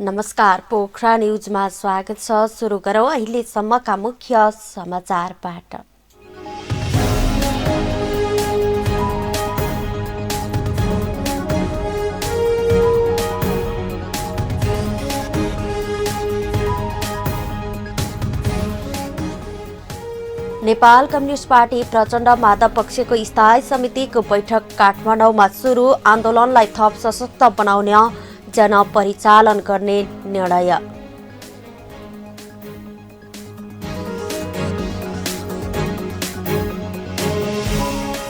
नमस्कार, पोखरा न्युजमा स्वागत छ। सुरु गरौँ अहिलेसम्मका मुख्य समाचारबाट। नेपाल कम्युनिस्ट पार्टी प्रचण्ड माधव पक्षको स्थायी समितिको बैठक काठमाडौँमा सुरु। आन्दोलनलाई थप सशक्त बनाउन जनपरिचालन गर्ने निर्णय।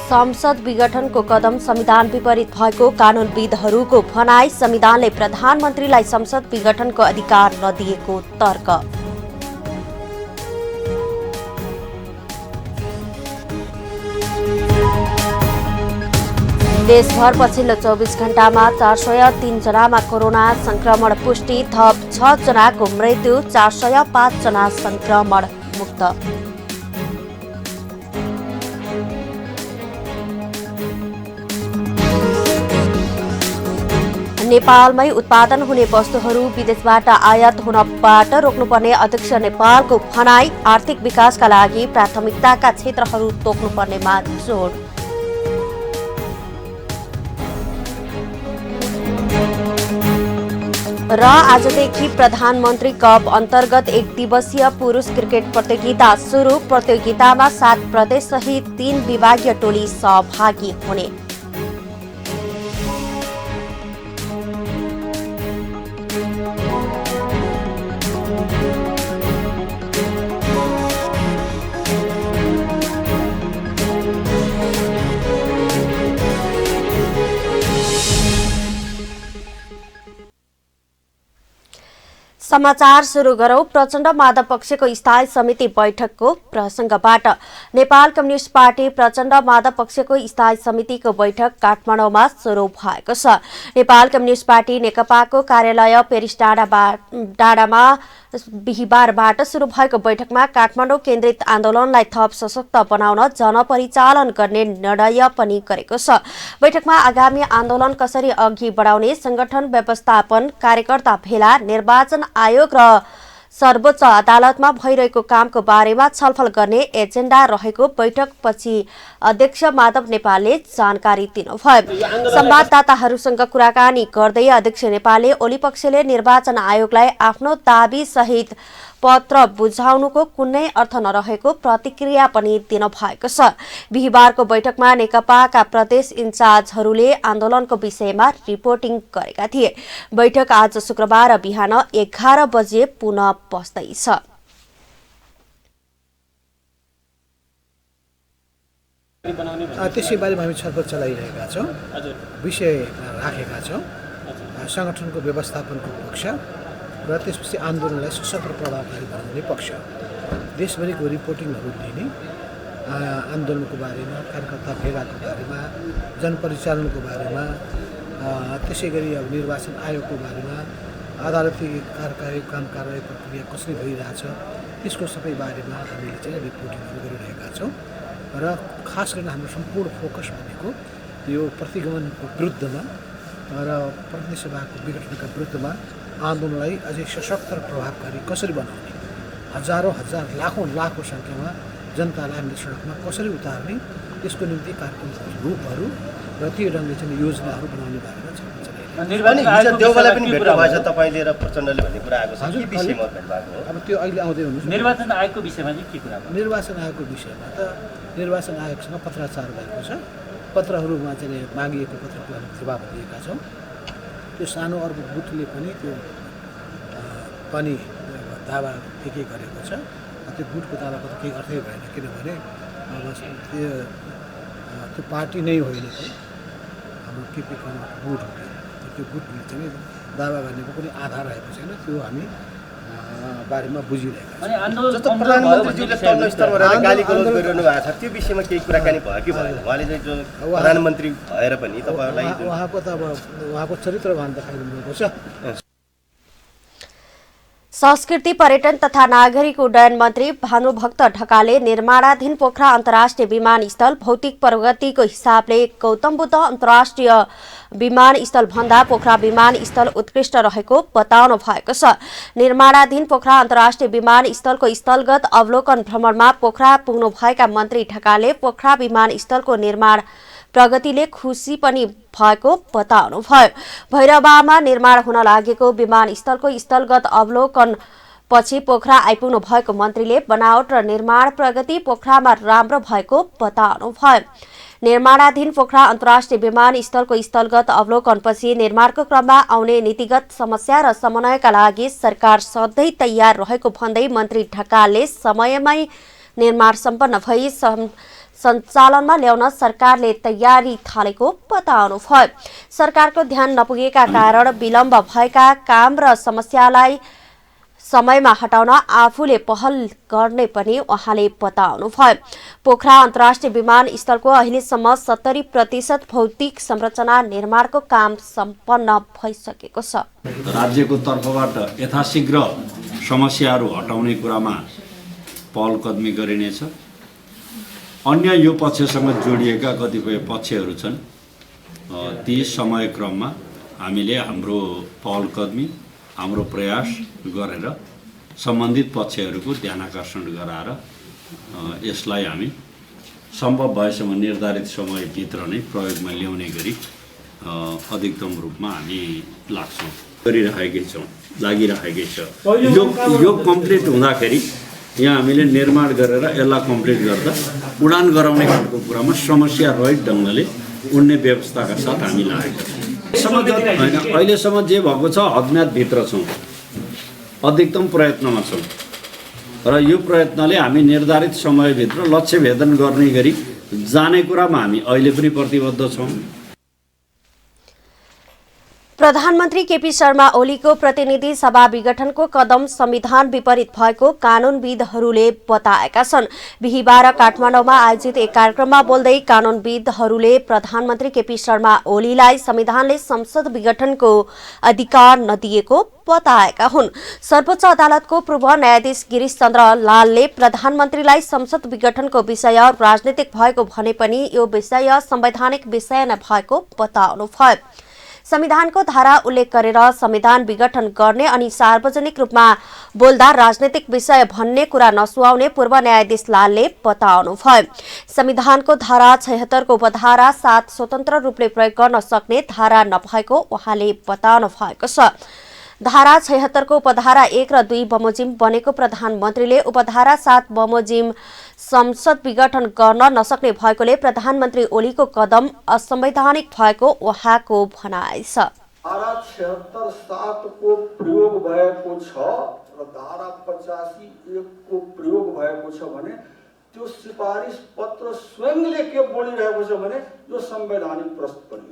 संसद विघटनको कदम संविधान विपरीत भएको कानूनविदहरूको भनाई। संविधानले प्रधानमन्त्रीलाई संसद विघटनको अधिकार नदिएको तर्क। देशभर पछिल्लो 24 घण्टामा 403 जनामा कोरोना संक्रमण पुष्टि। थप 6 जनाको मृत्यु, 405 जना संक्रमण मुक्त। नेपालमै उत्पादन हुने वस्तुहरू विदेशबाट आयात हुनबाट रोक्नुपर्ने अध्यक्ष नेपालको भनाई। आर्थिक विकासका लागि प्राथमिकताका क्षेत्रहरू तोक्नुपर्नेमा जोड। र आजदेखि प्रधानमन्त्री कप अन्तर्गत 1 दिवसीय पुरुष क्रिकेट प्रतियोगिता सुरु। प्रतियोगितामा 7 प्रदेश सहित 3 विभागीय टोली सहभागी हुने। समाचार सुरु गरौँ। प्रचण्ड माधव पक्षको स्थायी समिति बैठकको प्रसंगबाट। नेपाल कम्युनिस्ट पार्टी प्रचण्ड माधव पक्षको स्थायी समितिको बैठक काठमाडौँमा सुरु भएको छ। नेपाल कम्युनिस्ट पार्टी नेकपाको कार्यालय पेरिस डाँडामा बिहिबारबाट सुरु भएको बैठकमा काठमाडौँ केन्द्रित आन्दोलनलाई थप सशक्त बनाउन जनपरिचालन गर्ने निर्णय पनि गरेको छ। बैठकमा आगामी आन्दोलन कसरी अघि बढाउने, संगठन व्यवस्थापन, कार्यकर्ता भेला, निर्वाचन आयोग र सर्वोच्च अदालतमा भइरहेको कामको बारेमा छलफल गर्ने एजेन्डा रहेको बैठकपछि अध्यक्ष माधव नेपालले जानकारी दिनुभयो। संवाददाताहरूसँग कुराकानी गर्दै अध्यक्ष नेपालले ओली पक्षले निर्वाचन आयोगलाई आफ्नो दाबी सहित पत्र बुझाउनुको कुनै अर्थ नरहेको प्रतिक्रिया पनि दिनुभएको छ। बिहिबारको बैठकमा नेकपाका प्रदेश इन्चार्जहरूले आन्दोलनको विषयमा रिपोर्टिङ गरेका थिए। बैठक आज शुक्रबार बिहान 11 बजे पुनः बस्दैछ। त्यसै बारेमा हामी छलफल चलाइरहेका छौँ, विषय राखेका छौँ। संगठनको व्यवस्थापनको पक्ष र त्यसपछि आन्दोलनलाई सशक्त प्रभावकारी बनाउने पक्ष, देशभरिको रिपोर्टिङहरू लिने, आन्दोलनको बारेमा, कार्यकर्ता भेलाको बारेमा, जनपरिचालनको बारेमा, त्यसै गरी अब निर्वाचन आयोगको बारेमा, अदालती कारवाही प्रक्रिया कसरी भइरहेछ त्यसको सबै बारेमा हामीले चाहिँ रिपोर्टिङहरू गरिरहेका छौँ। र खास गरेर हाम्रो सम्पूर्ण फोकस भनेको यो प्रतिगमनको विरुद्धमा र प्रतिनिधि सभाको विघटनका विरुद्धमा आन्दोलनलाई अझै सशक्त र प्रभावकारी कसरी बनाउने, हजारौँ लाखौँ सङ्ख्यामा जनतालाई हामीले सडकमा कसरी उतार्ने, त्यसको निम्ति कार्यक्रमहरू, रूपहरू र त्यो ढङ्गले चाहिँ योजनाहरू बनाउने बारेमा छलफल चलाइरहेको छ। देउवालाई पनि भेट्नु भएछ तपाईँले र प्रचण्डले भन्ने कुरा आएको छ। के विषयमा भेट्नु भएको हो? अब त्यो अहिले आउँदै हुनुहुन्छ। निर्वाचन आयोगको विषयमा चाहिँ के कुरा? निर्वाचन आयोगको विषयमा त निर्वाचन आयोगसँग पत्राचार भएको छ। पत्रहरूमा चाहिँ मागिएको पत्रको हामी जवाब दिएका छौँ। त्यो सानो अर्को गुटले पनि त्यो दावा के गरेको छ। त्यो गुटको दावाको त केही अर्थै भएन, किनभने अब त्यो पार्टी नै होइन, हाम्रो केपी कर्माको गुट हो। त्यो गुटले चाहिँ दावा गर्नेको कुनै आधार रहेको छैन। त्यो हामी बारेमा बुझिरहेका छौँ। जस्तो प्रधानमन्त्रीज्यूले तल्लो स्तरबाट गाली गलौज गरिरहनु भएको छ, त्यो विषयमा केही कुराकानी भयो कि भएन? उहाँले चाहिँ जो प्रधानमन्त्री भएर पनि तपाईँहरूलाई उहाँको त अब उहाँको चरित्रवान देखाइदिनु भएको छ। संस्कृति पर्यटन तथा नागरिक उड्डयन मन्त्री भानुभक्त ढकालले निर्माणाधीन पोखरा अन्तर्राष्ट्रिय विमानस्थल भौतिक प्रगतिको हिसाबले गौतम बुद्ध अन्तर्राष्ट्रिय विमानस्थल भन्दा पोखरा विमानस्थल उत्कृष्ट रहेको बताउनु भएको छ। निर्माणाधीन पोखरा अन्तर्राष्ट्रिय विमानस्थलको स्थलगत अवलोकन भ्रमणमा पोखरा पुग्नुभएका मन्त्री ढकालले पोखरा विमानस्थलको निर्माण प्रगतिले खुसी पनि भएको बताउनुभयो। भैरवामा निर्माण हुन लागेको विमानस्थलको स्थलगत अवलोकन पछि पोखरा आइपुग्नु भएको मन्त्रीले बनावट र निर्माण प्रगति पोखरामा राम्रो भएको बताउनुभयो। निर्माणाधीन पोखरा अन्तर्राष्ट्रिय विमानस्थलको स्थलगत अवलोकनपछि निर्माणको क्रममा आउने नीतिगत समस्या र समन्वयका लागि सरकार सधैँ तयार रहेको भन्दै मन्त्री ढकालले समयमै निर्माण सम्पन्न भई सञ्चालनमा ल्याउन सरकारले तयारी थालेको बताउनुभयो। सरकारको ध्यान नपुगेका कारण विलम्ब भएका काम र समस्यालाई समयमा हटाउन आफूले पहल गर्ने पनि उहाँले बताउनुभयो। पोखरा अन्तर्राष्ट्रिय विमानस्थलको अहिलेसम्म 70% भौतिक संरचना निर्माणको काम सम्पन्न भइसकेको छ। राज्यको तर्फबाट यथाशीघ्र समस्याहरू हटाउने कुरामा पहल कदमी गरिनेछ। अन्य यो पक्षसँग जोडिएका कतिपय पक्षहरू छन्, ती समयक्रममा हामीले हाम्रो पहल कदमी हाम्रो प्रयास गरेर सम्बन्धित पक्षहरूको ध्यानाकर्षण गराएर यसलाई हामी सम्भव भएसम्म निर्धारित समयभित्र नै प्रयोगमा ल्याउने गरी अधिकतम रूपमा हामी गरिरहेकै छौँ, लागिरहेकै छ। यो कम्प्लिट हुँदाखेरि यहाँ हामीले निर्माण गरेर यसलाई कम्प्लिट गर्दा उडान गराउने खालको कुरामा समस्या रहित ढङ्गले उड्ने व्यवस्थाका साथ हामी लागेका छौँ। अहिलेसम्म जे भएको छ हदम्यादभित्र छौँ, अधिकतम प्रयत्नमा छौँ र यो प्रयत्नले हामी निर्धारित समयभित्र लक्ष्य भेदन गर्ने गरी जाने कुरामा हामी अहिले पनि प्रतिबद्ध छौँ। प्रधानमन्त्री केपी शर्मा ओलीको प्रतिनिधि सभा विघटनको कदम संविधान विपरीत भएको कानूनविदहरूले बताएका छन्। बिहिबार काठमाडौँमा आयोजित एक कार्यक्रममा बोल्दै कानूनविदहरूले प्रधानमन्त्री केपी शर्मा ओलीलाई संविधानले संसद विघटनको अधिकार नदिएको बताएका हुन्। सर्वोच्च अदालतको पूर्व न्यायाधीश गिरीश चन्द्र लालले प्रधानमन्त्रीलाई संसद विघटनको विषय राजनीतिक भएको भने पनि यो विषय संवैधानिक विषय नै भएको बताउनुभयो। संविधानको धारा उल्लेख गरेर संविधान विघटन गर्ने अनि सार्वजनिक रूपमा बोल्दा राजनीतिक विषय भन्ने कुरा नसुहाउने पूर्व न्यायाधीश लालले बताउनुभयो। संविधानको धारा 76 को उपधारा 7 स्वतन्त्र रूपले प्रयोग गर्न सक्ने धारा नभएको उहाँले बताउनु भएको छ। धारा 76 को उपधारा 1 र 2 बमोजिम बनेको प्रधानमन्त्रीले उपधारा 7 बमोजिम संसद विघटन गर्न नसक्ने भएकोले प्रधानमन्त्री ओलीको कदम असंवैधानिक भएको उहाँको भनाइ छ। धारा 76(7) को प्रयोग भएको छ र धारा 85(1) को प्रयोग भएको छ भने त्यो सिफारिस पत्र स्वयंले के बोलिरहेको छ भने यो संवैधानिक प्रश्न पनि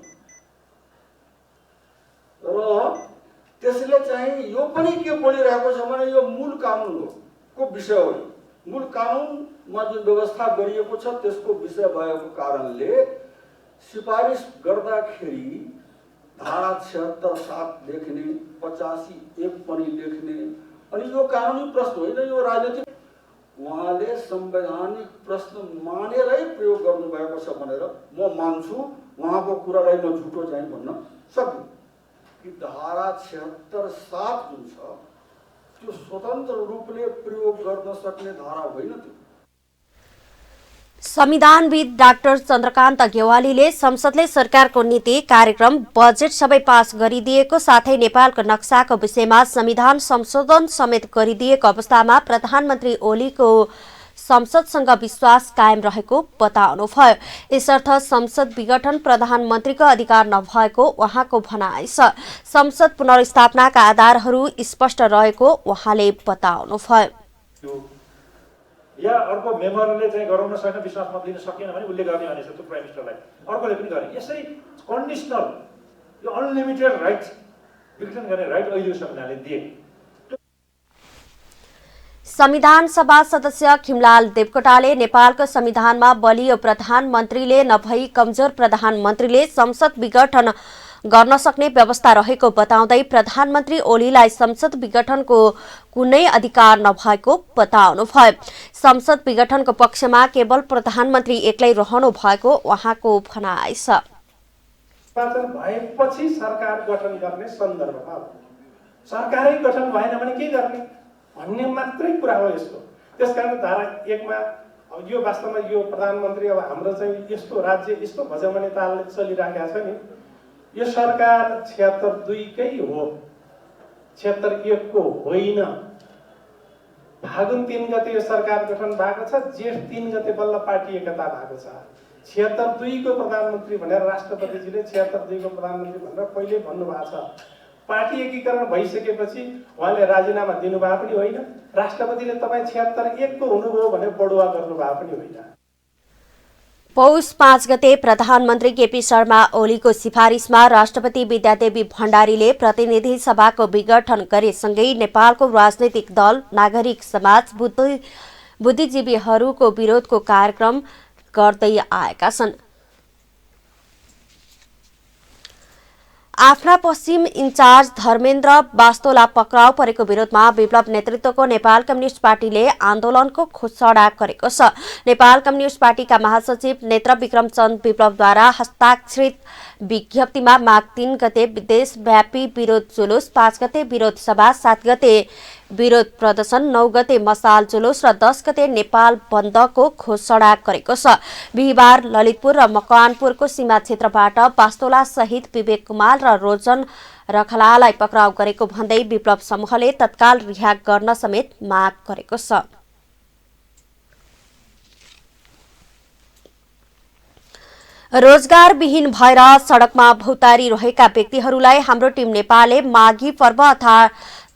र त्यसले चाहिँ यो पनि के बोलिरहेको छ भने यो मूल कानुनको विषय हो। मूल कानुनमा जुन व्यवस्था गरिएको छ त्यसको विषय भएको कारणले सिफारिस गर्दाखेरि धारा 76(7) लेख्ने 85(1) पनि लेख्ने अनि यो कानुनी प्रश्न होइन, यो राजनीतिक उहाँले संवैधानिक प्रश्न मानेरै प्रयोग गर्नुभएको छ भनेर म मान्छु। उहाँको कुरालाई म झुटो चाहिँ भन्न सक्दिनँ कि धारा 76(7) जुन छ त्यो स्वतन्त्र रूपले प्रयोग गर्न सक्ने धारा होइन। त्यो संविधानविद डाक्टर चन्द्रकान्त गेवालीले संसदले सरकारको नीति कार्यक्रम बजेट सबै पास गरिदिएको साथै नेपालको नक्साको विषयमा संविधान संशोधन समेत गरिदिएको अवस्थामा प्रधानमन्त्री ओलीको संसदसँग विश्वास कायम रहेको बताउनुभयो। यसर्थ संसद विघटन प्रधानमन्त्रीको अधिकार नभएको उहाँको भनाइ छ। संसद पुनर्स्थापनाका आधारहरू स्पष्ट रहेको उहाँले बताउनुभयो। या अर्को मेम्बरले चाहिँ गराउन सकेन, विश्वास मत लिन सकेन भने उसले गर्ने भनेछ त्यो प्राइम मिनिस्टरलाई, अर्कोले पनि गर्ने। यसरी कन्डिसनल यो अनलिमिटेड राइट विघटन गर्ने राइट अहिले संविधानले दिए। संविधान सभा सदस्य खिमलाल देवकोटाले नेपालको संविधानमा बलियो प्रधानमन्त्रीले नभई कमजोर प्रधानमन्त्रीले संसद विघटन गर्न सक्ने व्यवस्था रहेको बताउँदै प्रधानमन्त्री ओलीलाई संसद विघटनको कुनै अधिकार नभएको बताउनुभयो। संसद विघटनको पक्षमा केवल प्रधानमन्त्री एक्लै रहनु भएको उहाँको भनाइ छ। निर्वाचन भएपछि सरकार गठन गर्ने सन्दर्भमा सरकारै गठन भएन भने के गर्ने भन्ने मात्रै कुरा हो यसको। त्यसकारण धारा 1 मा यो वास्तवमा यो प्रधानमन्त्री अब हाम्रो चाहिँ यस्तो राज्य यस्तो भजमने तालले चलिरहेको छ नि, यो सरकार 76-2 कै हो, 76-1 को होइन। फागुन 3 गते यो सरकार गठन भएको छ, जेठ 3 गते बल्ल पार्टी एकता भएको छ। 76-2 को प्रधानमन्त्री भनेर राष्ट्रपतिजीले 76-2 को प्रधानमन्त्री भनेर पहिले भन्नुभएको छ। पार्टी एकीकरण भइसकेपछि उहाँले राजीनामा दिनुभएको पनि होइन, राष्ट्रपतिले तपाईँ 76-1 को हुनुभयो भने बढुवा गर्नुभएको पनि होइन। पौष 5 गते प्रधानमन्त्री केपी शर्मा ओलीको सिफारिसमा राष्ट्रपति विद्यादेवी भण्डारीले प्रतिनिधि सभाको विघटन गरेसँगै नेपालको राजनैतिक दल, नागरिक समाज, बुद्धिजीवीहरूको विरोधको कार्यक्रम गर्दै आएका छन्। आफ्ना पश्चिम इन्चार्ज धर्मेन्द्र बास्तोला पक्राउ परेको विरोधमा विप्लव नेतृत्वको नेपाल कम्युनिस्ट पार्टीले आन्दोलनको घोषणा गरेको छ। नेपाल कम्युनिस्ट पार्टीका महासचिव नेत्र विक्रम चन्द विप्लवद्वारा हस्ताक्षरित विज्ञप्तिमा माघ 3 गते देशव्यापी विरोध जुलुस, 5 गते विरोध सभा, 7 गते विरोध प्रदर्शन, 9 गते मसाल जुलुस र 10 गते नेपाल बन्दको घोषणा गरेको छ। बिहिबार ललितपुर र मकवानपुरको सीमा क्षेत्रबाट बास्तोला सहित विवेक कुमार र रोजन रखलालाई पक्राउ गरेको भन्दै विप्लव समूहले तत्काल रिहा गर्न समेत माग गरेको छ। रोजगारविहीन भएर सडकमा भौतारी रहेका व्यक्तिहरूलाई हाम्रो टिम नेपालले माघी पर्व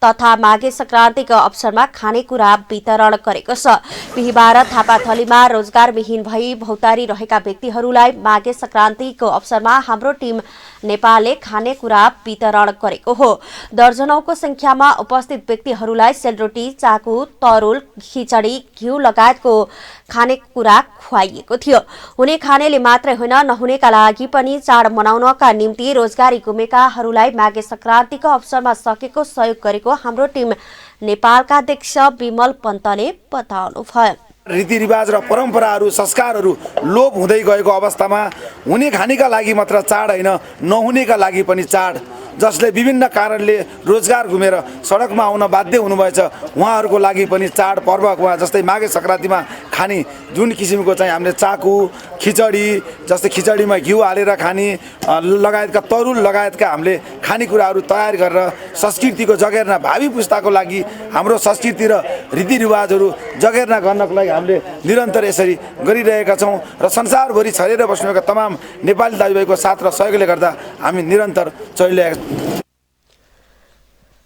तथा माघे संक्रान्तिको अवसरमा खानेकुरा वितरण गरेको छ। बिहिबार थापाथलीमा रोजगारविहीन भई भौतारी रहेका व्यक्तिहरूलाई माघे संक्रान्तिको अवसरमा हाम्रो टिम नेपालले खानेकुरा वितरण गरेको हो। दर्जनौंको संख्यामा उपस्थित व्यक्तिहरूलाई सेलरोटी, चाकु, तरुल, खिचडी, घिउ लगायतको खानेकुरा खुवाइएको थियो। हुने खानेले मात्रै होइन, नहुनेका लागि पनि चाड मनाउनका निम्ति रोजगारी गुमेकाहरूलाई माघे संक्रान्तिको अवसरमा सकेको सहयोग गरेको हाम्रो टिम नेपालका अध्यक्ष विमल पन्तले बताउनुभयो। रीतिरिवाज र परम्पराहरू, संस्कारहरू लोप हुँदै गएको अवस्थामा हुने खानेका लागि मात्र चाड होइन, नहुनेका लागि पनि चाड, जसले विभिन्न कारणले रोजगार गुमेर सडकमा आउन बाध्य हुनुभएछ उहाँहरूको लागि पनि चाड पर्वमा जस्तै माघे संक्रान्तिमा खाने जुन किसिमको चाहिँ हामीले चाकु, खिचडी, जस्तै खिचडीमा घिउ हालेर खाने लगायतका तरुल लगायतका हामीले खानेकुराहरू तयार गरेर संस्कृतिको जगेर्ना, भावी पुस्ताको लागि हाम्रो संस्कृति र रीतिरिवाजहरू जगेर्ना गर्नको लागि हामीले निरन्तर यसरी गरिरहेका छौँ र संसारभरि छरेर बस्नुभएका तमाम नेपाली दाजुभाइको साथ र सहयोगले गर्दा हामी निरन्तर चलिरहेका छौँ।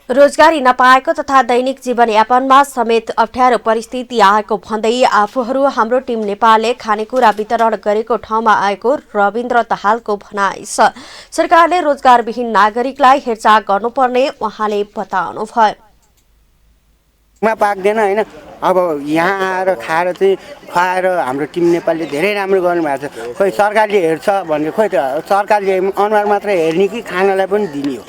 रोजगारी नपाएको तथा दैनिक जीवनयापनमा समेत अप्ठ्यारो परिस्थिति आएको भन्दै आफूहरू हाम्रो टिम नेपालले खानेकुरा वितरण गरेको ठाउँमा आएको रविन्द्र दाहालको भनाइ छ। सरकारले रोजगारविहीन नागरिकलाई हेरचाह गर्नुपर्ने उहाँले बताउनुभयो। पाक्दैन होइन, अब यहाँ आएर खाएर चाहिँ खुवाएर हाम्रो टिम नेपालले धेरै राम्रो गर्नुभएको छ। खोइ सरकारले हेर्छ भने खोइ त सरकारले अनुहार मात्र हेर्ने कि खानालाई पनि दिने हो।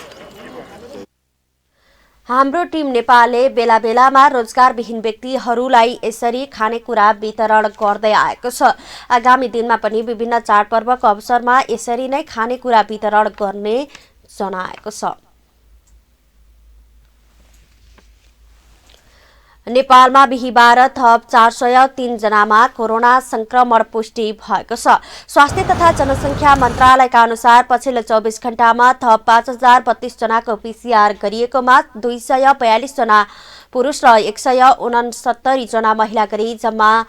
हाम्रो टिम नेपालले बेला बेलामा रोजगारविहीन व्यक्तिहरूलाई यसरी खानेकुरा वितरण गर्दै आएको छ। आगामी दिनमा पनि विभिन्न चाडपर्वको अवसरमा यसरी नै खानेकुरा वितरण गर्ने जनाएको छ। नेपालमा बिहिबार थप 403 जनामा कोरोना संक्रमण पुष्टि भएको छ। स्वास्थ्य तथा जनसङ्ख्या मन्त्रालयका अनुसार पछिल्लो 24 घण्टामा थप 5032 जनाको पीसीआर गरिएकोमा 242 जना पुरुष र 169 जना महिला गरी जम्मा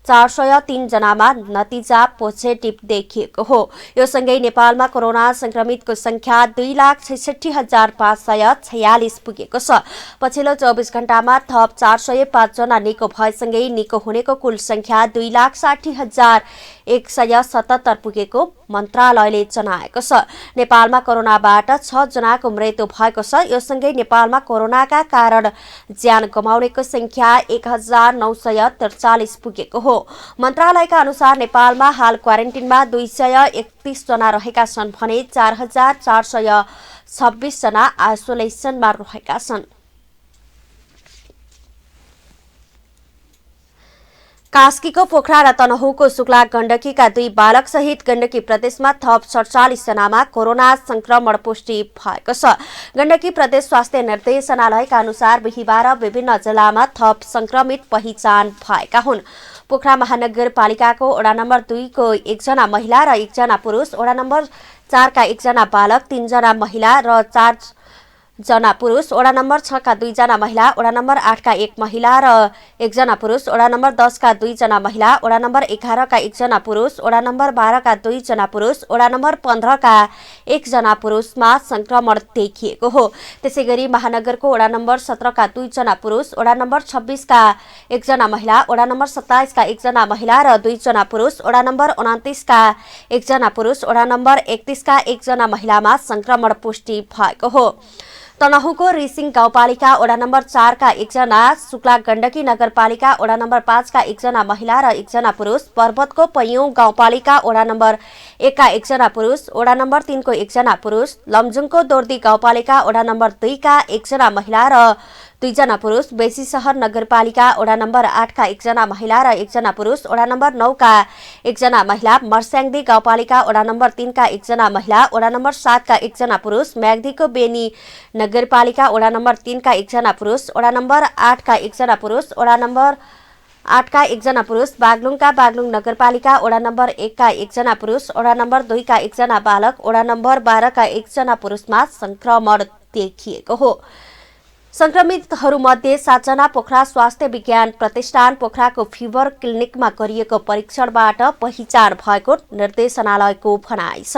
403 जनामा नतिजा पोजिटिभ देखिएको हो। यो सँगै नेपालमा कोरोना संक्रमितको संख्या 2,66,546 पुगेको छ। पछिल्लो 24 घण्टामा थप 405 जना निको भएसँगै निको हुनेको कुल संख्या 2,60,1 177 पुगेको मन्त्रालयले जनाएको छ। नेपालमा कोरोनाबाट 6 जनाको मृत्यु भएको छ। यो सँगै नेपालमा कोरोनाका कारण ज्यान गुमाउनेको संख्या 1943 पुगेको हो। मन्त्रालयका अनुसार नेपालमा हाल क्वारेन्टिनमा 231 जना रहेका छन् भने 4426 जना आइसोलेसनमा रहेका छन्। कास्कीको पोखरा र तनहुँको शुक्ला गण्डकीका 2 बालक सहित गण्डकी प्रदेशमा थप 47 जनामा कोरोना संक्रमण पुष्टि भएको छ। गण्डकी प्रदेश स्वास्थ्य निर्देशनालयका अनुसार बिहिबार विभिन्न जिल्लामा थप संक्रमित पहिचान भएका हुन्। पोखरा महानगरपालिकाको वडा नम्बर 2 को 1 जना महिला र 1 जना पुरुष, वडा नम्बर 4 का 1 जना बालक, 3 जना महिला र 4 जना पुरुष, वडा नम्बर 6 का 2 जना महिला, वडा नम्बर 8 का 1 महिला र 1 जना पुरुष, वडा नम्बर 10 का 2 जना महिला, वडा नम्बर 11 का 1 जना पुरुष, वडा नम्बर 12 का 2 जना पुरुष, वडा नम्बर 15 का 1 जना पुरुषमा संक्रमण देखिएको हो। त्यसैगरी महानगरको वडा नम्बर 17 का 2 जना पुरुष, वडा नम्बर 26 का 1 जना महिला, वडा नम्बर 27 का 1 जना महिला र 2 जना पुरुष, वडा नम्बर 29 का 1 जना पुरुष, वडा नम्बर 31 का 1 जना महिलामा संक्रमण पुष्टि भएको हो। तनहुँको रिसिङ गाउँपालिका वडा नम्बर 4 का 1 जना, शुक्ला गण्डकी नगरपालिका वडा नम्बर 5 का 1 जना महिला र 1 जना पुरुष, पर्वतको पैयौं गाउँपालिका वडा नम्बर 1 का 1 जना पुरुष, वडा नम्बर 3 को 1 जना पुरुष, लमजुङको दोर्दी गाउँपालिका वडा नम्बर 2 का 1 जना महिला र 2 जना पुरुष, बेसी शहर नगरपालिका वडा नम्बर 8 का 1 जना महिला र 1 जना पुरुष, वडा नम्बर 9 का 1 जना महिला, मर्स्याङदी गाउँपालिका वडा नम्बर 3 का 1 जना महिला, वडा नम्बर 7 का 1 जना पुरुष, म्याग्दीको बेनी नगरपालिका वडा नम्बर 3 का 1 जना पुरुष, वडा नम्बर 8 का 1 जना पुरुष, वडा नम्बर 8 का 1 जना पुरुष, बागलुङका बागलुङ नगरपालिका वडा नम्बर 1 का 1 जना पुरुष, वडा नम्बर 2 का 1 जना बालक, वडा नम्बर 12 का 1 जना पुरुषमा संक्रमण देखिएको हो। संक्रमितहरूमध्ये 7 जना पोखरा स्वास्थ्य विज्ञान प्रतिष्ठान पोखराको फिभर क्लिनिकमा गरिएको परीक्षणबाट पहिचान भएको निर्देशनालयको भनाइ छ।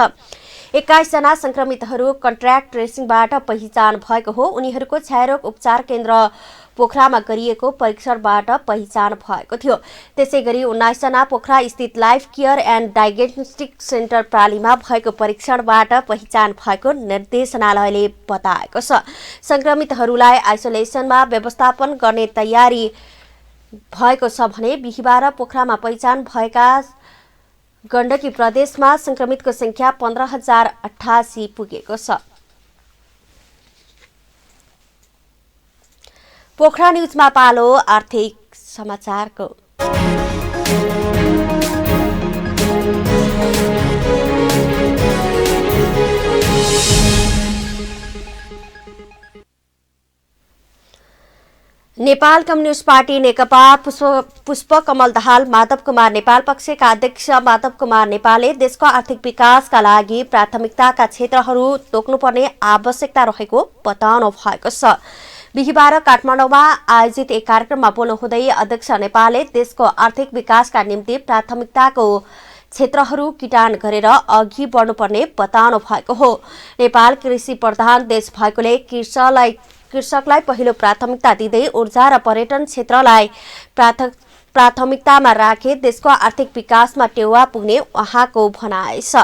21 जना संक्रमितहरू कन्ट्र्याक्ट ट्रेसिङबाट पहिचान भएको हो। उनीहरूको क्षयरोग उपचार केन्द्र पोखरामा गरिएको परीक्षणबाट पहिचान भएको थियो। त्यसैगरी 19 जना पोखरा स्थित life care and diagnostic centre प्रालीमा भएको परीक्षणबाट पहिचान भएको निर्देशनालयले बताएको छ। संक्रमितहरूलाई आइसोलेसनमा व्यवस्थापन गर्ने तयारी भएको छ भने बिहिबार पोखरामा पहिचान भएका गण्डकी प्रदेशमा संक्रमितको संख्या 15,088 पुगेको छ। पोखरा न्यूजमा पालो आर्थिक समाचारको। नेपाल कम्युनिस्ट पार्टी नेकपा पुष्पकमल दाहाल माधव कुमार नेपाल पक्षका अध्यक्ष माधव कुमार नेपालले देशको आर्थिक विकासका लागि प्राथमिकताका क्षेत्रहरू तोक्नुपर्ने आवश्यकता रहेको बताउनु भएको छ। बिहिबार काठमाडौँमा आयोजित एक कार्यक्रममा बोल्नुहुँदै अध्यक्ष नेपालले देशको आर्थिक विकासका निम्ति प्राथमिकताको क्षेत्रहरू किटान गरेर अघि बढ्नुपर्ने बताउनु भएको हो। नेपाल कृषि प्रधान देश भएकोले कृषकलाई पहिलो प्राथमिकता दिँदै ऊर्जा र पर्यटन क्षेत्रलाई प्राथमिकतामा राखे देशको आर्थिक विकासमा टेवा पुग्ने उहाँको भनाइ छ।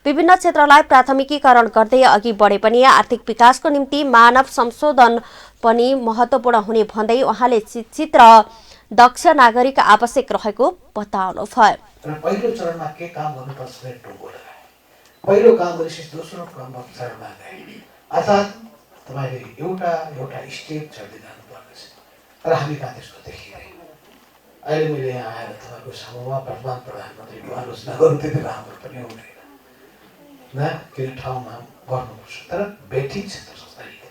विभिन्न क्षेत्रलाई प्राथमिकीकरण गर्दै अघि बढे पनि आर्थिक विकासको निम्ति मानव संशोधन पनि महत्त्वपूर्ण हुने भन्दै उहाँले शिक्षित र दक्ष नागरिक आवश्यक रहेको बताउनु भयो। पहिलो चरणमा के काम गर्नुपर्छ भने टोको लगाए, पहिलो काम गरेपछि दोस्रो चरणमा गए, अर्थात् तपाईले एउटा स्टेप चढ्दै जानुपर्नेछ। तर हामी कहाँ त्यस्तो देखिँदैन। अहिले मैले यहाँ आएर तपाईँको समूहमा वर्तमान प्रधानमन्त्रीको आलोचना गर्नु त्यति राम्रो पनि हुँदैन न, किन ठाउँमा गर्नुपर्छ तर बेठिक क्षेत्र तरिका।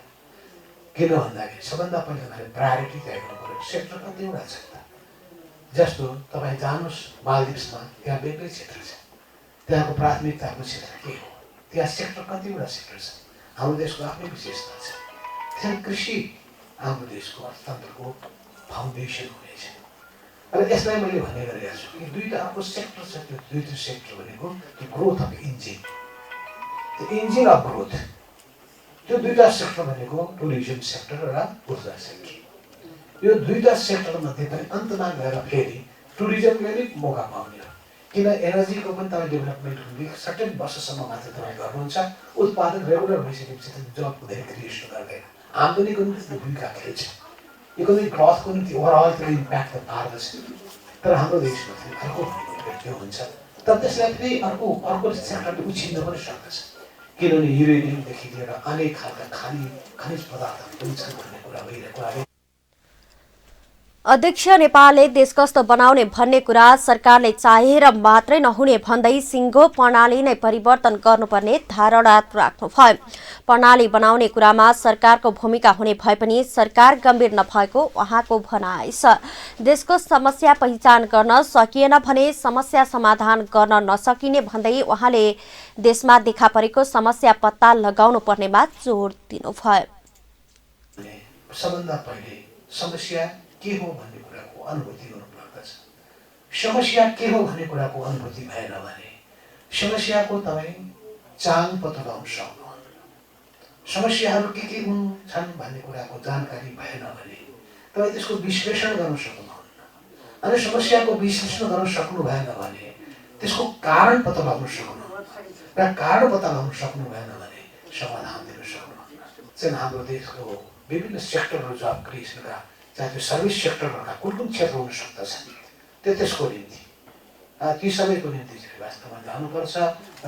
किन भन्दाखेरि सबभन्दा पहिला हामीले प्रायोरिटी तय गर्नु पर्यो। सेक्टर कतिवटा छ त, जस्तो तपाईँ जानुहोस् मालदिप्समा, त्यहाँ बेग्लै क्षेत्र छ, त्यहाँको प्राथमिकताको क्षेत्र के हो, त्यहाँ सेक्टर कतिवटा सेक्टर छ। हाम्रो देशको आफ्नै विशेषता छ। त्यसैले कृषि हाम्रो देशको अर्थतन्त्रको फाउन्डेसन हुनेछ। र यसलाई मैले भन्ने गरेको छु कि दुईटा अर्को सेक्टर छ। त्यो दुईटा सेक्टर भनेको त्यो ग्रोथ अफ इन्जिन, त्यो इन्जिन अफ ग्रोथ, त्यो दुईटा सेक्टर भनेको टुरिज्म सेक्टर र ऊर्जा सेक्टर। यो दुईटा सेक्टर मध्ये पनि अन्तमा गएर फेरि टुरिज्मले नै मौका पाउने हो। किन एनर्जीको पनि तपाईँ डेभलपमेन्ट हुने सर्टेन वर्षसम्म मात्र तपाईँ गर्नुहुन्छ उत्पादन रेगुलर भइसकेपछि त जब हुँदैन क्रिएसन गर्दैन आम्दानीको निम्ति भूमिका खेल्छ इकोनोमिक ग्रोथको निम्ति ओभरअल त्यो इम्प्याक्ट त पार्दछ तर हाम्रो देशमा चाहिँ अर्को त्यो हुन्छ तर त्यसलाई फेरि अर्को सेक्टरले उछिन्न पनि सक्दछ किनभने युरेनियमदेखि लिएर अनेक खालका खनिज पदार्थहरू पनि छन् भन्ने कुरा भइरहेको आयो। अध्यक्ष नेपालले देश कस्तो बनाउने भन्ने कुरा सरकारले चाहेर मात्रै नहुने भन्दै सिङ्गो प्रणाली नै परिवर्तन गर्नुपर्ने धारणा राख्नुभयो। प्रणाली बनाउने कुरामा सरकारको भूमिका हुने भए पनि सरकार गम्भीर नभएको उहाँको भनाइ छ। देशको समस्या पहिचान गर्न सकिएन भने समस्या समाधान गर्न नसकिने भन्दै उहाँले देशमा देखा परेको समस्या पत्ता लगाउनु पर्नेमा जोड दिनुभयो। सबभन्दा पहिले समस्या के हो भन्ने कुराको अनुभूति गर्नुपर्दछ। समस्या के हो भन्ने कुराको अनुभूति भएन भने समस्याको तपाईँ चाङ पत्ता लगाउन सक्नुहुन्न। समस्याहरू के छन् भन्ने कुराको जानकारी भएन भने तपाईँ त्यसको विश्लेषण गर्न सक्नुहुन्न। अनि समस्याको विश्लेषण गर्न सक्नु भएन भने त्यसको कारण पत्ता लगाउन सक्नुहुन्न र कारण पत्ता लगाउन सक्नु भएन भने समाधान दिन सक्नुहुन्न। चाहिँ हाम्रो देशको विभिन्न सेक्टरहरू जब क्रिएसनका चाहे त्यो सर्भिस सेक्टरहरूका कुन क्षेत्र हुन सक्दछन् त्यसको निम्ति ती सबैको निम्ति चाहिँ वास्तवमा जानुपर्छ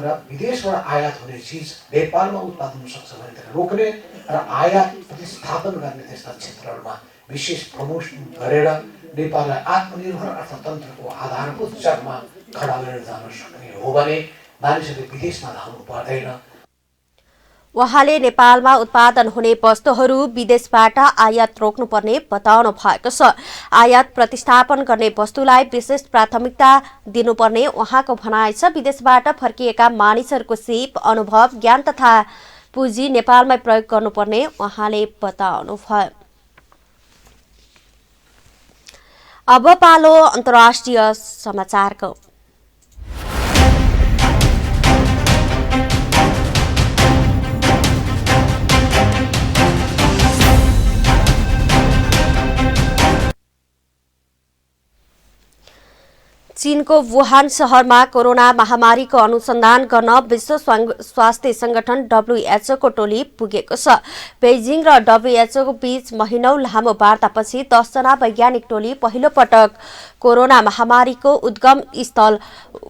र विदेशबाट आयात हुने चिज नेपालमा उत्पादन हुन सक्छ भने त्यसलाई रोक्ने र आयात प्रतिस्थापन गर्ने त्यस्ता क्षेत्रहरूमा विशेष प्रमोसन गरेर नेपाललाई आत्मनिर्भर अर्थतन्त्रको आधारभूत चरमा खडा गरेर जान सक्ने हो भने मानिसहरूले विदेशमा धाउनु पर्दैन। उहाँले नेपालमा उत्पादन हुने वस्तुहरू विदेशबाट आयात रोक्नुपर्ने बताउनु भएको छ। आयात प्रतिस्थापन गर्ने वस्तुलाई विशेष प्राथमिकता दिनुपर्ने उहाँको भनाइ छ। विदेशबाट फर्किएका मानिसहरूको सिप अनुभव ज्ञान तथा पुँजी नेपालमै प्रयोग गर्नुपर्ने उहाँले बताउनुभयो। अब पालो अन्तर्राष्ट्रिय समाचारको। चीनको वुहान शहरमा कोरोना महामारीको अनुसन्धान गर्न विश्व स्वास्थ्य संगठन WHO को टोली पुगेको छ। बेजिङ र WHO को बीच महिनौं लामो वार्तापछि 10 जना वैज्ञानिक टोली पहिलो पटक कोरोना महामारीको उद्गम स्थल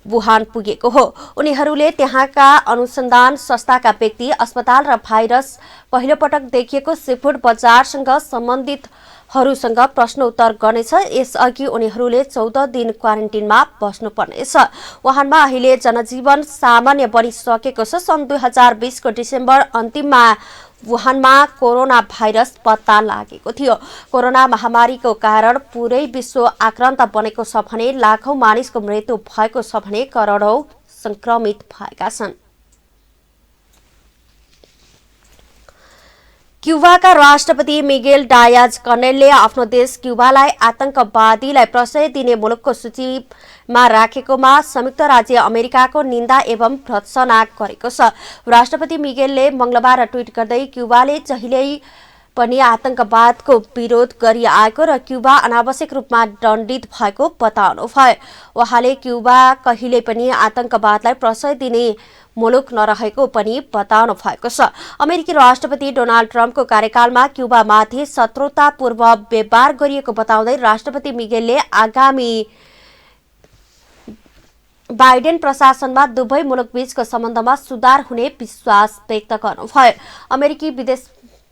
वुहान पुगेको हो। उनीहरूले त्यहाँका अनुसन्धान संस्थाका व्यक्ति, अस्पताल र भाइरस पहिलो पटक देखिएको सीफुड बजारसँग सम्बन्धित हरूसँग प्रश्न उत्तर गर्नेछ। यसअघि उनीहरूले 14 दिन क्वारेन्टिनमा बस्नुपर्नेछ। वुहानमा अहिले जनजीवन सामान्य बनिसकेको छ। सन् 2020 को डिसेम्बर अन्तिममा वुहानमा कोरोना भाइरस पत्ता लागेको थियो। कोरोना महामारीको कारण पुरै विश्व आक्रान्त बनेको छ भने लाखौं मानिसको मृत्यु भएको छ भने करोडौं संक्रमित भएका छन्। क्युबाका राष्ट्रपति मिगेल डायज कनेलले आफ्नो देश क्युबालाई आतंकवादीलाई प्रश्रय दिने मुलुकको सूचीमा राखेकोमा संयुक्त राज्य अमेरिकाको निन्दा एवं भर्त्सना गरेको छ। राष्ट्रपति मिगेलले मंगलबार ट्वीट गर्दै क्युबाले जहिल्यै पनि आतंकवादको विरोध गरिआएको र क्युबा अनावश्यक रूपमा दण्डित भएको बताउनुभयो। उहाँले क्युबा कहिल्यै पनि आतंकवादलाई प्रश्रय दिने मुलुक नरहेको पनि बताउनु भएको छ। अमेरिकी राष्ट्रपति डोनाल्ड ट्रम्पको कार्यकालमा क्युबामाथि शत्रुतापूर्व व्यवहार गरिएको बताउँदै राष्ट्रपति मिगेलले आगामी बाइडेन प्रशासनमा दुवै मुलुकबीचको सम्बन्धमा सुधार हुने विश्वास व्यक्त गर्नुभयो। अमेरिकी विदेश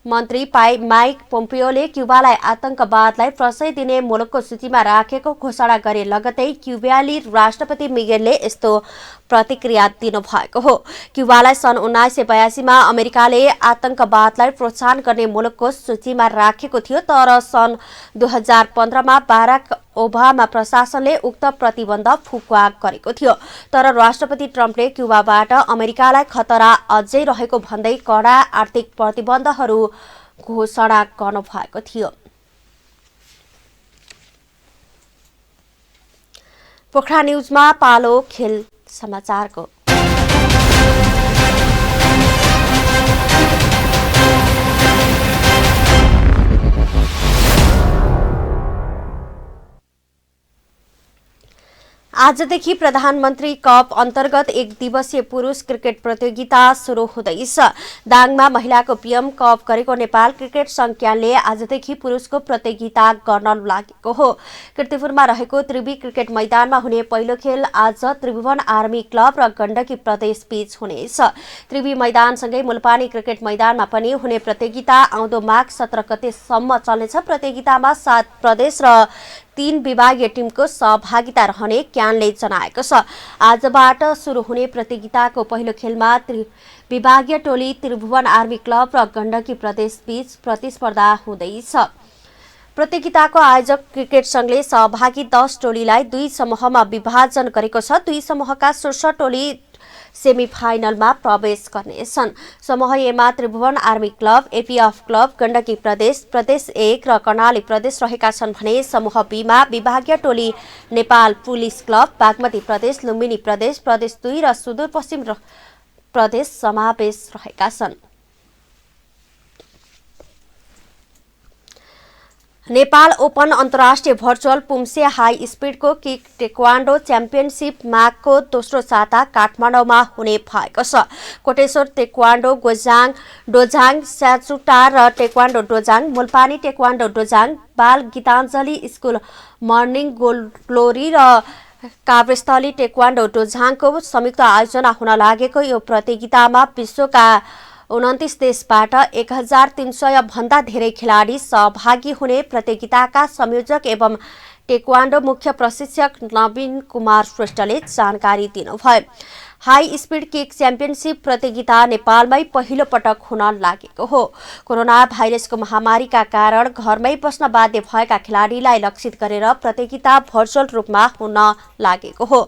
मन्त्री माइक पोम्पियोले क्युबालाई आतंकवादलाई प्रश्रय दिने मुलुकको सूचीमा राखेको घोषणा गरे लगतै क्युबाली राष्ट्रपति मिगेलले यस्तो प्रतिक्रिया दिनुभएको हो। क्युबालाई सन् 1982 मा अमेरिकाले आतंकवादलाई प्रोत्साहन गर्ने मुलुकको सूचीमा राखेको थियो, तर सन् 2015 मा बाराक ओबामा प्रशासनले उक्त प्रतिबन्ध फुकुवा गरेको थियो। तर राष्ट्रपति ट्रम्पले क्युबाबाट अमेरिकालाई खतरा अझै रहेको भन्दै कडा आर्थिक प्रतिबन्धहरू घोषणा गर्नुभएको थियो। पोखरा न्यूजमा पालो खेल समाचारको। आजदेखि प्रधानमन्त्री कप अन्तर्गत 1 दिवसीय पुरुष क्रिकेट प्रतियोगिता सुरु हुँदैछ। दाङमा महिलाको पीएम कप गरेको नेपाल क्रिकेट संज्ञाले आजदेखि पुरुषको प्रतियोगिता गर्न लागेको हो। कीर्तिपुरमा रहेको त्रिवी क्रिकेट मैदानमा हुने पहिलो खेल आज त्रिभुवन आर्मी क्लब र गण्डकी प्रदेश बीच हुनेछ। त्रिवी मैदानसँगै मुलपानी क्रिकेट मैदानमा पनि हुने प्रतियोगिता आउँदो माघ 17 गतेसम्म चल्नेछ। प्रतियोगितामा 7 प्रदेश र 3 विभागीय टिमको सहभागिता रहने क्यानले जनाएको छ। आजबाट सुरु हुने प्रतियोगिताको पहिलो खेलमा विभागीय टोली त्रिभुवन आर्मी क्लब र गण्डकी प्रदेश बीच प्रतिस्पर्धा हुँदैछ। प्रतियोगिताको आयोजक क्रिकेट संघले सहभागी 10 टोलीलाई 2 समूहमा विभाजन गरेको छ। 2 समूहका शीर्ष टोली सेमिफाइनलमा प्रवेश गर्नेछन्। समूह एमा Tribhuvan army club, APF club, Gandaki प्रदेश, प्रदेश 1 र कर्णाली प्रदेश रहेका छन् भने समूह बीमा विभागीय टोली नेपाल पुलिस क्लब, बागमती प्रदेश, लुम्बिनी प्रदेश, प्रदेश 2 र सुदूरपश्चिम प्रदेश समावेश रहेका छन्। नेपाल ओपन अन्तर्राष्ट्रिय भर्चुअल पुम्से हाई स्पिडको किक टेक्वान्डो च्याम्पियनसिप माघको दोस्रो साता काठमाडौँमा हुने भएको छ। कोटेश्वर टेक्वान्डो डोजाङ स्याचुटा र taekwondo dojang, Mulpani taekwondo dojang, बाल गीताञ्जली स्कुल मर्निङ ग्लोरी र काभ्रेस्थली टेक्वान्डो डोजाङको संयुक्त आयोजना हुन लागेको यो प्रतियोगितामा विश्वका 29 देशबाट 1300 भन्दा धेरै खेलाडी सहभागी हुने प्रतियोगिताका संयोजक एवं टेक्वान्डो मुख्य प्रशिक्षक नवीन कुमार श्रेष्ठले जानकारी दिनुभयो। हाई स्पिड किक च्याम्पियनसिप प्रतियोगिता नेपालमै पहिलो पटक हुन लागेको हो। कोरोना भाइरसको महामारीका कारण घरमै बस्न बाध्य भएका खेलाडीलाई लक्षित गरेर प्रतियोगिता भर्चुअल रूपमा हुन लागेको हो।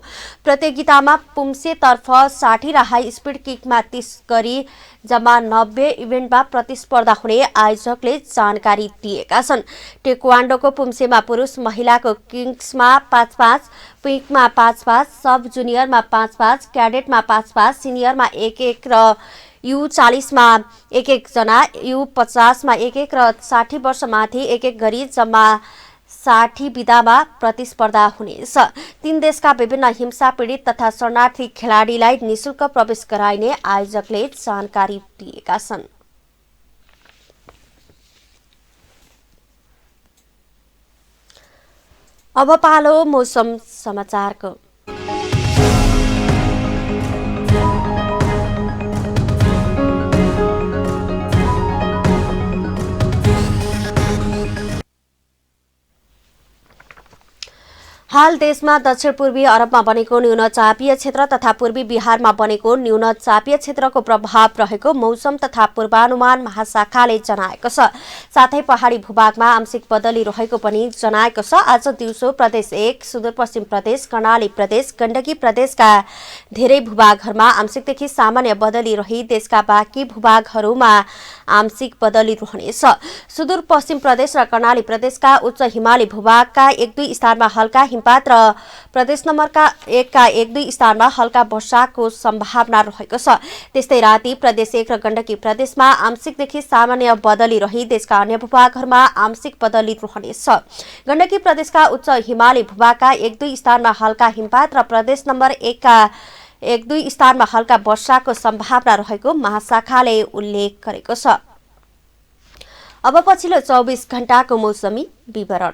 प्रतियोगितामा पुम्सेतर्फ 60 र हाई स्पिड किकमा 30 गरी जम्मा 90 इभेन्टमा प्रतिस्पर्धा हुने आयोजकले जानकारी दिएका छन्। टेक्वान्डोको पुम्सेमा पुरुष महिलाको किङ्समा 5-5, पिकमा 5-5, सब जुनियरमा 5-5, क्याडेटमा 5-5, सिनियरमा 1-1 र U40 मा 1-1 जना, U50 मा 1-1 र 60 वर्षमाथि 1-1 गरी जम्मा 60 विधामा प्रतिस्पर्धा हुनेछ। 3 देशका विभिन्न हिंसा पीडित तथा शरणार्थी खेलाडीलाई निशुल्क प्रवेश गराइने आयोजकले जानकारी दिएका छन्। अब पालो मौसम समाचारको। हाल देशमा दक्षिण पूर्वी अरबमा बनेको न्यून चापीय क्षेत्र तथा पूर्वी बिहारमा बनेको न्यून चापीय क्षेत्रको प्रभाव रहेको मौसम तथा पूर्वानुमान महाशाखाले जनाएको छ। साथै पहाडी भूभागमा आंशिक बदली रहेको पनि जनाएको छ। आज दिउँसो प्रदेश 1, सुदूरपश्चिम प्रदेश, कर्णाली प्रदेश, गण्डकी प्रदेशका धेरै भूभागहरूमा आंशिकदेखि सामान्य बदली रही देशका बाँकी भूभागहरूमा आंशिक बदली रहनेछ। सुदूरपश्चिम प्रदेश र कर्णाली प्रदेशका उच्च हिमाली भूभागका 1-2 स्थानमा हल्का हिमपात र प्रदेश नम्बरका 1 का 1-2 स्थानमा हल्का वर्षाको सम्भावना रहेको छ। त्यस्तै राति प्रदेश 1 र गण्डकी प्रदेशमा आंशिकदेखि सामान्य बदली रही देशका अन्य भूभागहरूमा आंशिक बदली रहनेछ। गण्डकी प्रदेशका उच्च हिमाली भूभागका 1-2 स्थानमा हल्का हिमपात र प्रदेश नम्बर 1 का 1-2 स्थानमा हल्का वर्षाको सम्भावना रहेको महाशाखाले उल्लेख गरेको छ। अब पछिल्लो 24 घण्टाको मौसमी विवरण।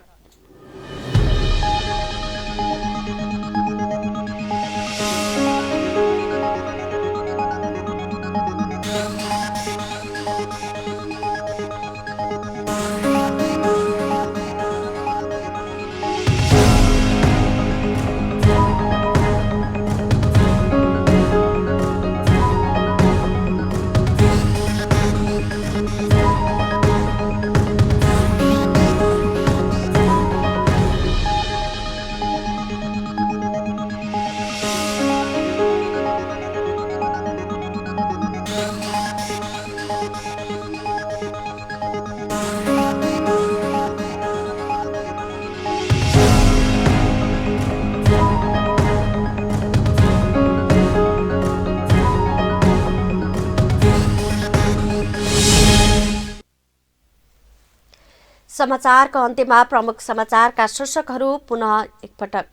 समाचारको अन्त्यमा प्रमुख समाचारका शीर्षकहरू पुनः एकपटक।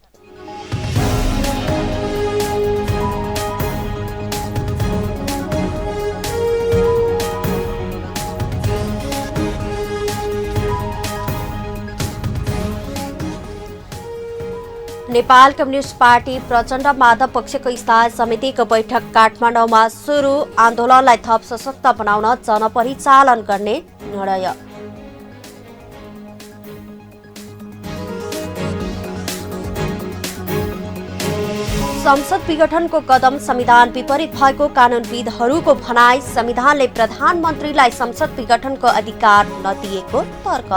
नेपाल कम्युनिस्ट पार्टी प्रचण्ड माधव पक्षको स्थायी समितिको बैठक काठमाडौँमा सुरु। आन्दोलनलाई थप सशक्त बनाउन जनपरिचालन गर्ने निर्णय। संसद विघटनको कदम संविधान विपरीत भएको कानूनविदहरूको भनाई। संविधानले प्रधानमन्त्रीलाई संसद विघटनको अधिकार नदिएको तर्क।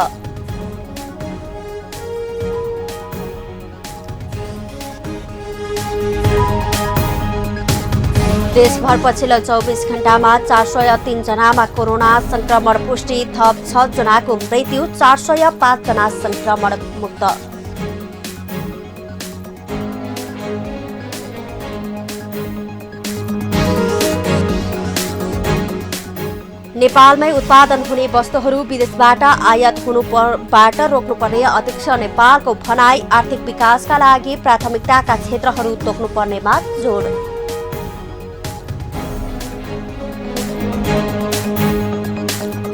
देशभर पछिल्लो 24 घण्टामा 403 जनामा कोरोना संक्रमण पुष्टि। थप 6 जनाको मृत्यु। 405 जना संक्रमण मुक्त। नेपालमै उत्पादन हुने वस्तुहरू विदेशबाट आयात हुनुबाट रोक्नुपर्ने अध्यक्ष नेपालको भनाई। आर्थिक विकासका लागि प्राथमिकताका क्षेत्रहरू तोक्नुपर्नेमा जोड।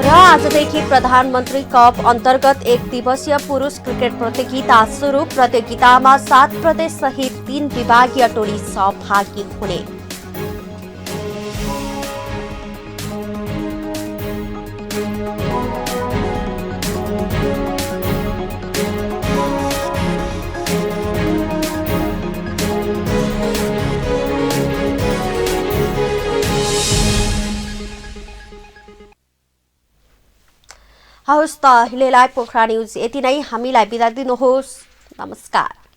र आजदेखि प्रधानमन्त्री कप अन्तर्गत 1 दिवसीय पुरुष क्रिकेट प्रतियोगिता सुरु। प्रतियोगितामा 7 प्रदेश सहित 3 विभागीय टोली सहभागी हुने। हवस् त अहिलेलाई पोखरा न्युज यति नै। हामीलाई बिदा दिनुहोस्। नमस्कार।